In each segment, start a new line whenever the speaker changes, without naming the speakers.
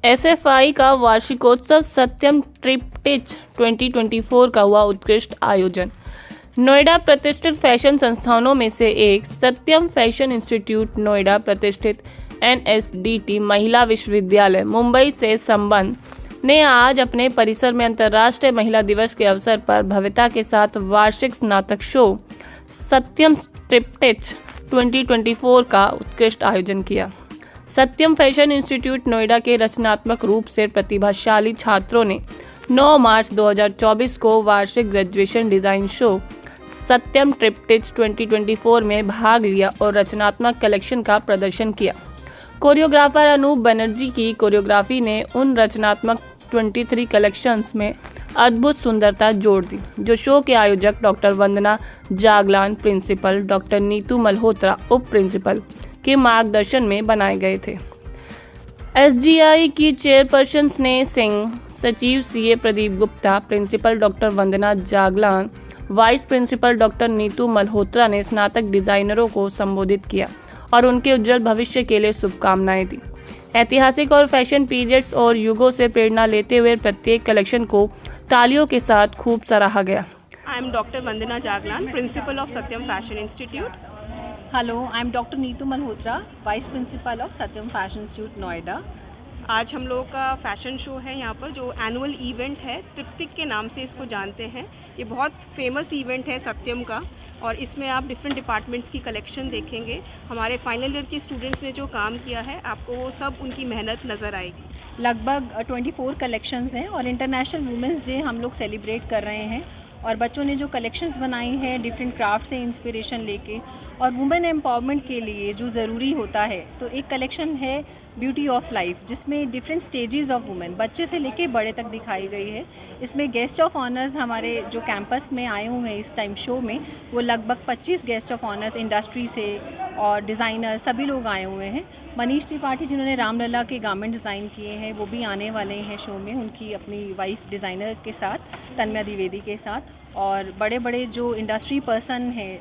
SFI का वार्षिकोत्सव सत्यम triptych 2024 का हुआ उत्कृष्ट आयोजन। नोएडा प्रतिष्ठित फैशन संस्थानों में से एक सत्यम फैशन इंस्टीट्यूट नोएडा प्रतिष्ठित एनएसडीटी महिला विश्वविद्यालय मुंबई से संबंध ने आज अपने परिसर में अंतर्राष्ट्रीय महिला दिवस के अवसर पर भव्यता के साथ वार्षिक स्नातक शो सत्यम ट्रिप्टिच 2024 का उत्कृष्ट आयोजन किया। सत्यम फैशन इंस्टीट्यूट नोएडा के रचनात्मक रूप से प्रतिभाशाली छात्रों ने 9 मार्च 2024 को वार्षिक ग्रेजुएशन डिजाइन शो सत्यम ट्रिप्टिच 2024 में भाग लिया और रचनात्मक कलेक्शन का प्रदर्शन किया। कोरियोग्राफर अनूप बनर्जी की कोरियोग्राफी ने उन रचनात्मक 23 कलेक्शंस में अद्भुत सुंदरता जोड़ दी, जो शो के आयोजक doctor Vandana Jaglan, principal doctor Neetu Malhotra, उप प्रिंसिपल के मार्गदर्शन में बनाए गए थे। एसजीआई की चेयरपर्सन स्नेह सिंह, सचिव CA Pradeep Gupta, principal doctor Vandana Jaglan, vice principal doctor Neetu Malhotra ने स्नातक डिजाइनरों को संबोधित किया और उनके उज्जवल भविष्य के लिए शुभकामनाएं दी। ऐतिहासिक और फैशन पीरियड्स और युगों से प्रेरणा लेते हुए प्रत्येक कलेक्शन को तालियों के साथ खूब सराहा गया।
I am doctor Vandana Jaglan, principle of Satyam fashion institute.
Hello, I am doctor Neetu Malhotra, vice principle of Satyam fashion institute Noida.
आज हम लोग का फैशन शो है यहाँ पर, जो एनुअल इवेंट है, ट्रिप्टिक के नाम से इसको जानते हैं। ये बहुत फेमस इवेंट है सत्यम का, और इसमें आप डिफरेंट डिपार्टमेंट्स की कलेक्शन देखेंगे। हमारे फाइनल ईयर के स्टूडेंट्स ने जो काम किया है, आपको वो सब उनकी मेहनत नज़र आएगी।
लगभग 24 कलेक्शंस हैं और इंटरनेशनल वुमेंस डे हम लोग सेलिब्रेट कर रहे हैं, और बच्चों ने जो कलेक्शंस बनाई हैं डिफरेंट क्राफ्ट से इंस्पिरेशन लेके, और वुमेन एम्पावरमेंट के लिए जो ज़रूरी होता है, तो एक कलेक्शन है ब्यूटी ऑफ लाइफ, जिसमें डिफरेंट स्टेजेस ऑफ वुमेन, बच्चे से लेके बड़े तक दिखाई गई है। इसमें गेस्ट ऑफ ऑनर्स हमारे जो कैंपस में आए हुए हैं इस टाइम शो में, वो लगभग 25 गेस्ट ऑफ ऑनर्स इंडस्ट्री से और डिज़ाइनर सभी लोग आए हुए हैं। मनीष त्रिपाठी जिन्होंने रामलला के गारमेंट डिज़ाइन किए हैं, वो भी आने वाले हैं शो में, उनकी अपनी वाइफ डिज़ाइनर के साथ, तन्मया द्विवेदी के साथ। और बड़े बड़े जो इंडस्ट्री पर्सन हैं,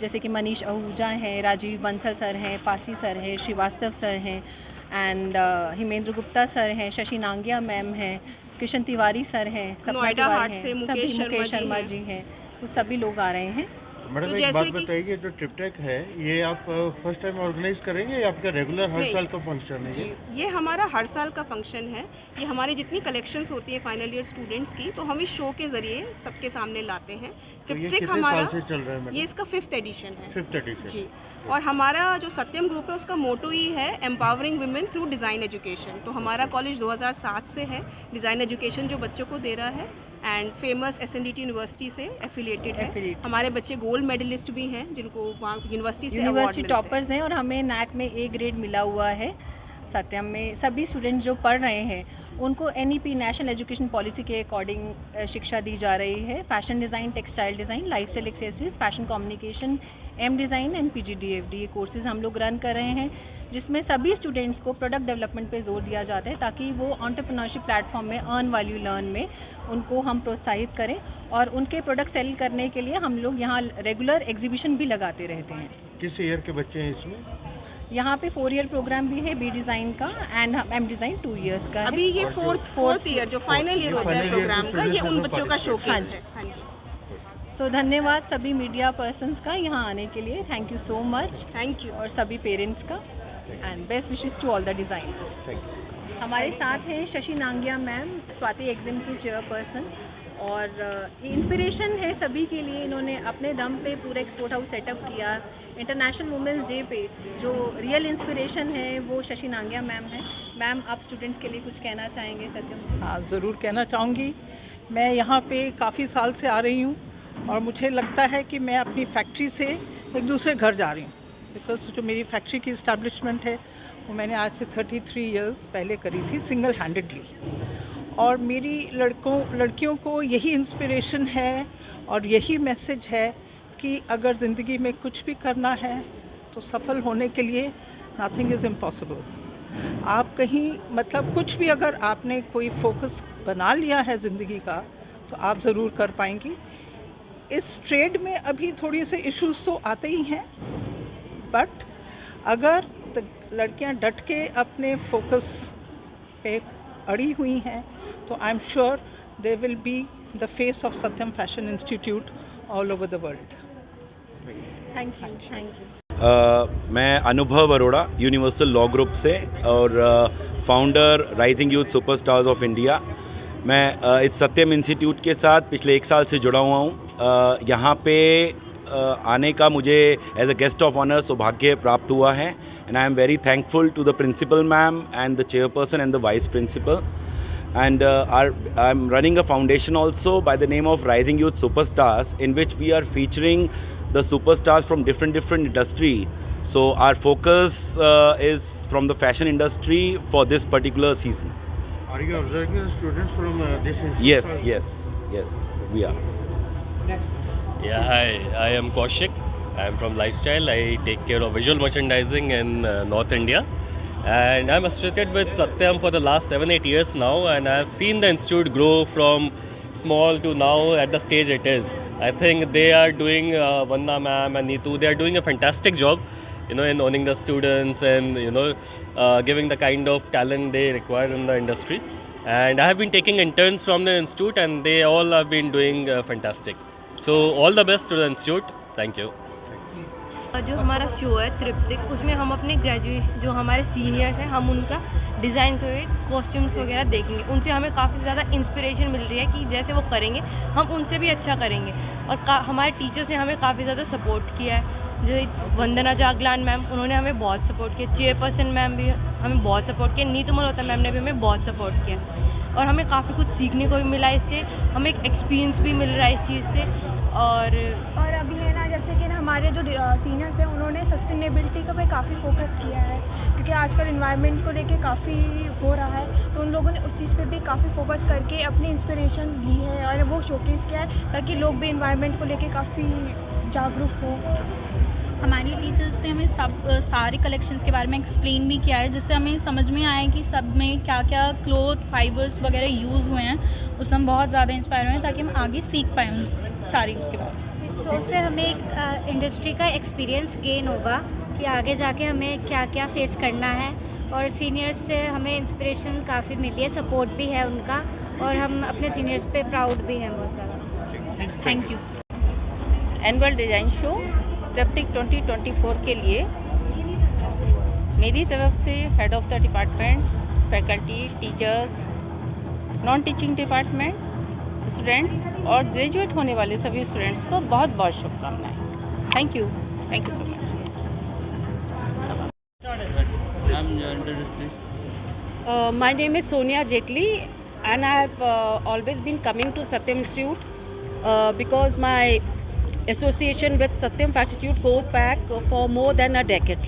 जैसे कि मनीष आहूजा हैं, राजीव बंसल सर हैं, पासी सर हैं, श्रीवास्तव सर हैं, एंड हिमेंद्र गुप्ता सर हैं, शशि नांगिया मैम हैं, कृष्ण तिवारी सर हैं, सपना तिवारी हैं, सभी मुकेश शर्मा जी हैं, तो सभी लोग आ रहे हैं।
मैडम,
तो
एक
जैसे
बात बताइए, जो ट्रिप्टिक है ये आप फर्स्ट टाइम ऑर्गेनाइज करेंगे या आपका रेगुलर हर साल का फंक्शन है?
जी, ये हमारा हर साल का फंक्शन है। ये हमारी जितनी कलेक्शंस होती है फाइनल ईयर स्टूडेंट्स की, तो हम इस शो के ज़रिए सबके सामने लाते हैं।
तो ये
ट्रिप्टिक
कितने
हमारा
साल से चल रहा है मैडम?
ये इसका 5th एडिशन है।
5th एडिशन
जी, और हमारा जो सत्यम ग्रुप है उसका मोटो ही है empowering women through design education. तो हमारा कॉलेज 2007 से है, डिज़ाइन एजुकेशन जो बच्चों को दे रहा है, एंड फेमस एसएनडीटी यूनिवर्सिटी से एफिलिएटेड है। हमारे बच्चे गोल्ड मेडलिस्ट भी हैं, जिनको वहाँ यूनिवर्सिटी से
यूनिवर्सिटी टॉपर्स हैं, और हमें नैक में A ग्रेड मिला हुआ है। सत्यम में सभी स्टूडेंट जो पढ़ रहे हैं उनको NEP नेशनल एजुकेशन पॉलिसी के अकॉर्डिंग शिक्षा दी जा रही है। Fashion design, textile design, life style accessories, fashion communication, M design and PGDFD, ये कोर्सेज़ हम लोग रन कर रहे हैं, जिसमें सभी स्टूडेंट्स को प्रोडक्ट डेवलपमेंट पे जोर दिया जाता है, ताकि वो एंटरप्रेन्योरशिप प्लेटफॉर्म में अर्न वैल्यू लर्न में उनको हम प्रोत्साहित करें, और उनके प्रोडक्ट सेल करने के लिए हम लोग यहाँ रेगुलर एग्जीबिशन भी लगाते रहते हैं।
किस ईयर के बच्चे हैं इसमें?
यहाँ पे 4 ईयर प्रोग्राम भी है B डिज़ाइन का, एंड M डिज़ाइन 2 इयर्स का है।
अभी ये फोर्थ ईयर जो फाइनल ईयर होता है प्रोग्राम का, ये उन बच्चों का शोकेस है। हाँ जी।
सो धन्यवाद सभी मीडिया पर्सन्स का यहाँ आने के लिए, thank you so much.
Thank you.
और सभी पेरेंट्स का, and best wishes to all the designers. हमारे साथ हैं शशि नांगिया मैम, स्वाति एग्जिम की चेयरपर्सन, और इंस्पिरेशन है सभी के लिए। इन्होंने अपने दम पे पूरा एक्सपोर्ट हाउस सेटअप किया। इंटरनेशनल वुमेंस डे पे जो रियल इंस्पिरेशन है वो शशि नांगिया मैम है। मैम, आप स्टूडेंट्स के लिए कुछ कहना चाहेंगे? सत्यम?
हाँ, ज़रूर कहना चाहूँगी। मैं यहाँ पे काफ़ी साल से आ रही हूँ, और मुझे लगता है कि मैं अपनी फैक्ट्री से एक दूसरे घर जा रही हूँ, बिकॉज जो मेरी फैक्ट्री की इस्टेब्लिशमेंट है वो मैंने आज से 33 इयर्स पहले करी थी सिंगल हैंडेडली, और मेरी लड़कियों को यही इंस्पिरेशन है और यही मैसेज है कि अगर ज़िंदगी में कुछ भी करना है तो सफल होने के लिए नथिंग इज़ इम्पॉसिबल। आप कहीं मतलब कुछ भी अगर आपने कोई फोकस बना लिया है ज़िंदगी का, तो आप ज़रूर कर पाएंगी। इस ट्रेड में अभी थोड़ी से इश्यूज तो आते ही हैं, बट अगर लड़कियां डट के अपने फोकस पे अड़ी हुई हैं, तो I am sure they will be the face of Satyam fashion institute all over the world.
Thank you.
मैं अनुभव अरोड़ा यूनिवर्सल लॉ ग्रुप से और founder rising youth superstars of India. मैं इस सत्यम इंस्टीट्यूट के साथ पिछले 1 साल से जुड़ा हुआ हूँ। यहाँ पे आने का मुझे as a guest of honour सौभाग्य प्राप्त हुआ है and I am very thankful to the principal ma'am and the chairperson and the vice principal and I'm running a foundation also by the name of Rising Youth Superstars, in which we are featuring the superstars from different industry. So our focus is from the fashion industry for this particular season.
Are you observing the students from this institute?
Yes, we are.
Yeah, hi, I am Kaushik. I am from Lifestyle. I take care of visual merchandising in North India. And I'm associated with Satyam for the last 7-8 years now, and I've seen the institute grow from small to now at the stage it is. I think they are doing, Vanna ma'am and Neetu, they are doing a fantastic job, in owning the students and, giving the kind of talent they require in the industry. And I have been taking interns from the institute, and they all have been doing fantastic. So all the best to the institute. Thank you.
जो हमारा show है तृप्तिक, उसमें हम अपने graduate जो हमारे seniors हैं, हम उनका डिज़ाइन किए हुए कॉस्ट्यूम्स वगैरह देखेंगे। उनसे हमें काफ़ी ज़्यादा इंस्पिरेशन मिल रही है कि जैसे वो करेंगे हम उनसे भी अच्छा करेंगे। और हमारे टीचर्स ने हमें काफ़ी ज़्यादा सपोर्ट किया है। जैसे वंदना जागलान मैम, उन्होंने हमें बहुत सपोर्ट किया। चेयरपर्सन मैम भी हमें बहुत सपोर्ट किया। नीतू मल्होत्रा मैम ने भी हमें बहुत सपोर्ट किया और हमें काफ़ी कुछ सीखने को भी मिला इससे। हमें एक एक्सपीरियंस भी मिल रहा है इस चीज़ से। और
अभी है ना, जैसे कि ना हमारे जो सीनियर्स हैं उन्होंने सस्टेनेबिलिटी का पे काफ़ी फोकस किया है, क्योंकि आजकल इन्वायरमेंट को लेके काफ़ी हो रहा है, तो उन लोगों ने उस चीज़ पे भी काफ़ी फोकस करके अपनी इंस्पिरेशन ली है और वो शोकेस किया है ताकि लोग भी इन्वायरमेंट को लेके काफ़ी जागरूक हो।
हमारी टीचर्स ने हमें सारे कलेक्शंस के बारे में एक्सप्लेन भी किया है, जिससे हमें समझ में आया कि सब में क्या क्या क्लोथ फाइबर्स वगैरह यूज़ हुए हैं। उससे हम बहुत ज़्यादा इंस्पायर हुए हैं ताकि हम आगे सीख पाएँ सारी उसके बाद।
इस शो से हमें एक इंडस्ट्री का एक्सपीरियंस गेन होगा कि आगे जाके हमें क्या क्या फेस करना है, और सीनियर्स से हमें इंस्पिरेशन काफ़ी मिली है, सपोर्ट भी है उनका, और हम अपने सीनियर्स पे प्राउड भी हैं बहुत ज़्यादा।
Thank you.
Annual design show Triptik 2024 के लिए मेरी तरफ से head of the department, faculty, teachers, non teaching department, students और ग्रेजुएट होने वाले सभी स्टूडेंट्स को बहुत बहुत शुभकामनाएं। Thank you so much.
My name is Sonia Jetli, and I have always been coming to Satyam Institute because my association with Satyam Fashion Institute goes back for more than a decade,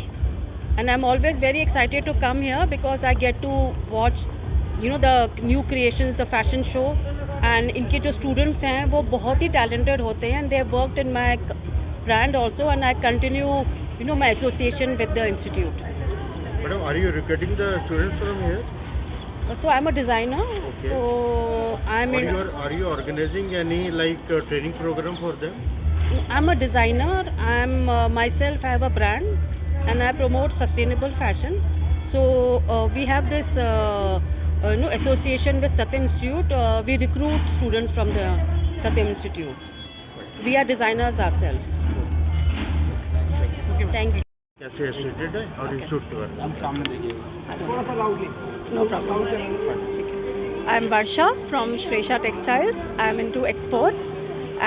and I'm always very excited to come here because I get to watch the new creations, the fashion show, and इनके जो students हैं वो बहुत ही talented होते हैं, and they have worked in my brand also, and I continue my association with the institute.
Madam, are you recruiting the students from here?
So I'm a designer. Okay. So I'm
Are you organizing any training program for them?
I'm a designer. I'm myself. I have a brand, and I promote sustainable fashion. So we have this association with Satyam Institute. We recruit students from the Satyam Institute. We are designers ourselves. Thank you.
कैसे associated है और institute पर हम सामने देखिए थोड़ा सा loudly.
No problem. I am Varsha from Shresha Textiles. I am into exports,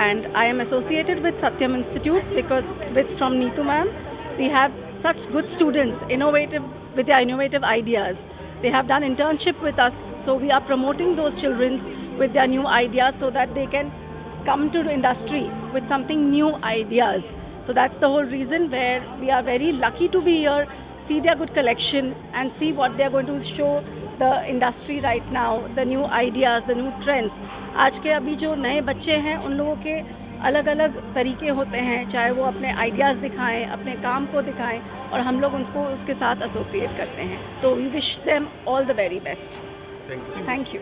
and I am associated with Satyam Institute because from Neetu ma'am, we have such good students, with their innovative ideas. They have done internship with us, so we are promoting those children with their new ideas so that they can come to the industry with something new ideas. So that's the whole reason where we are very lucky to be here, see their good collection and see what they are going to show the industry right now, the new ideas, the new trends. आज के अभी जो नए बच्चे हैं उन लोगों के अलग अलग तरीके होते हैं, चाहे वो अपने आइडियाज़ दिखाएं, अपने काम को दिखाएं, और हम लोग उनको उसके साथ एसोसिएट करते हैं। तो we wish them all the very best. Thank you.